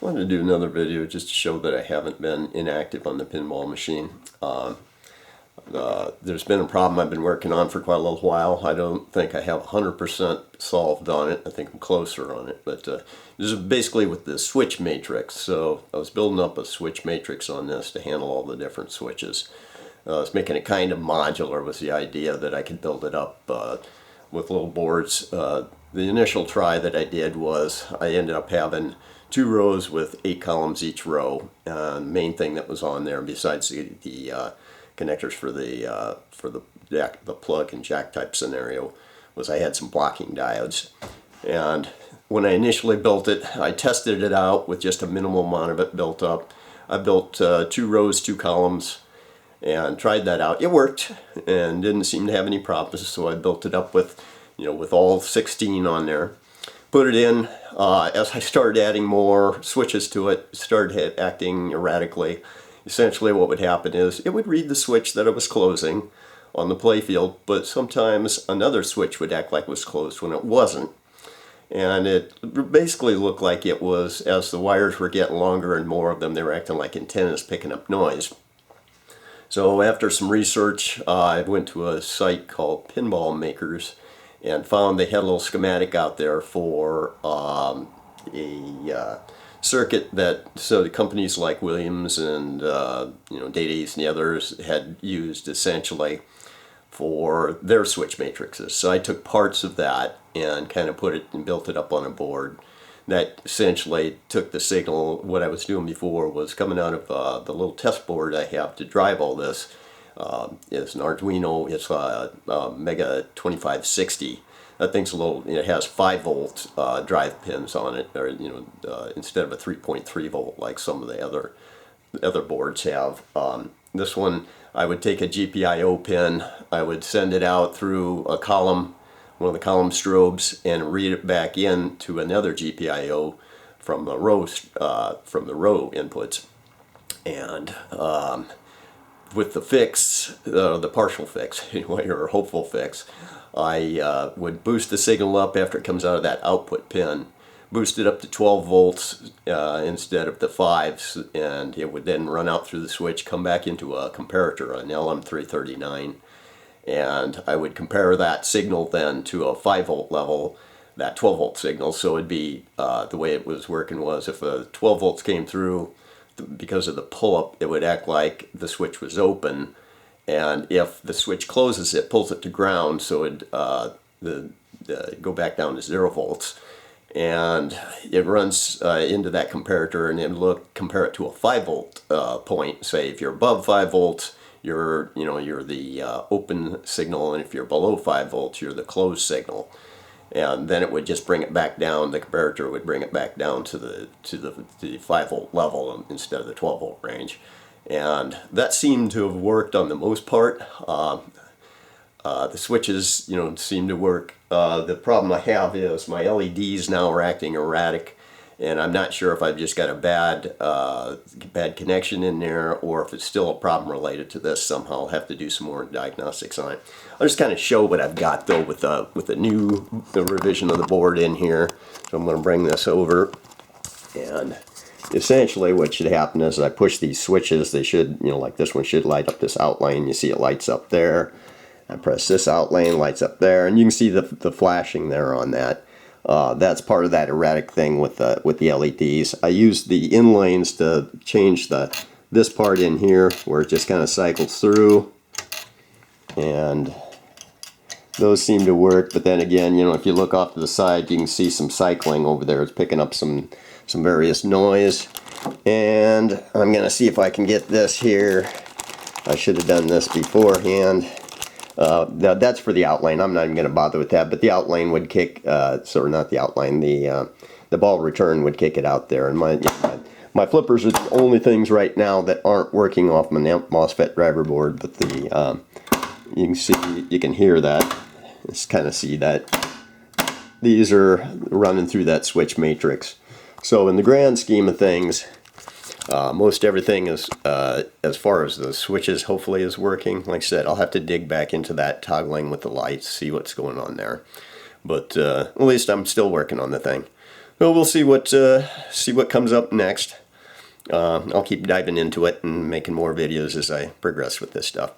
Wanted to do another video just to show that I haven't been inactive on the pinball machine. There's been a problem I've been working on for quite a little while. I don't think I have 100% solved on it. I think I'm closer on it. But this is basically with the switch matrix. So I was building up a switch matrix on this to handle all the different switches. I was making it kind of modular was the idea that I could build it up with little boards. The initial try that I did was I ended up having 2 rows with 8 columns each row. The main thing that was on there, besides the connectors for the jack, the plug and jack type scenario, was I had some blocking diodes. And when I initially built it, I tested it out with just a minimal amount of it built up. I built 2 rows, 2 columns, and tried that out. It worked and didn't seem to have any problems, so I built it up with, with all 16 on there. Put it in. As I started adding more switches to it, it started acting erratically. Essentially what would happen is it would read the switch that it was closing on the playfield, but sometimes another switch would act like it was closed when it wasn't. And it basically looked like it was, as the wires were getting longer and more of them, they were acting like antennas picking up noise. So after some research, I went to a site called Pinball Makers and found they had a little schematic out there for a circuit that so the companies like Williams and Data East and the others had used essentially for their switch matrices. So I took parts of that and kind of put it and built it up on a board that essentially took the signal. What I was doing before was coming out of the little test board I have to drive all this. It's an Arduino. It's a Mega 2560. That thing's a little. It has 5-volt drive pins on it, or instead of a 3.3 volt like some of the other boards have. This one, I would take a GPIO pin. I would send it out through a column, one of the column strobes, and read it back in to another GPIO from the row inputs. And with the fix, the partial fix, anyway, or hopeful fix, I would boost the signal up after it comes out of that output pin, boost it up to 12 volts instead of the 5s, and it would then run out through the switch, come back into a comparator, an LM339, and I would compare that signal then to a 5-volt level, that 12-volt signal. So it'd be, the way it was working was if a 12 volts came through, because of the pull-up, it would act like the switch was open, and if the switch closes, it pulls it to ground, so it'd go back down to 0 volts, and it runs into that comparator, and it compare it to a 5-volt point. Say if you're above 5 volts, you're the open signal, and if you're below 5 volts, you're the closed signal. And then it would just bring it back down. The comparator would bring it back down to the 5-volt level instead of the 12-volt range, and that seemed to have worked on the most part. The switches, seem to work. The problem I have is my LEDs now are acting erratic, and I'm not sure if I've just got a bad connection in there, or if it's still a problem related to this somehow. I'll have to do some more diagnostics on it. I'll just kind of show what I've got though with the new revision of the board in here. So I'm going to bring this over, and essentially what should happen is I push these switches. They should, like this one should light up this outline. You see it lights up there. I press this outline, lights up there, and you can see the flashing there on that. That's part of that erratic thing with the LEDs. I use the in lanes to change this part in here where it just kind of cycles through, and those seem to work. But then again, if you look off to the side, you can see some cycling over there. It's picking up some various noise, and I'm gonna see if I can get this here. I should have done this beforehand. Now that's for the outline. I'm not even going to bother with that, but the outline would kick, sorry, not the outline, the ball return would kick it out there. And my flippers are the only things right now that aren't working off my MOSFET driver board, but you can see, you can hear that, just kind of see that these are running through that switch matrix. So in the grand scheme of things, most everything is, as far as the switches, hopefully is working. Like I said, I'll have to dig back into that toggling with the lights, see what's going on there. But at least I'm still working on the thing. Well, we'll see what comes up next. I'll keep diving into it and making more videos as I progress with this stuff.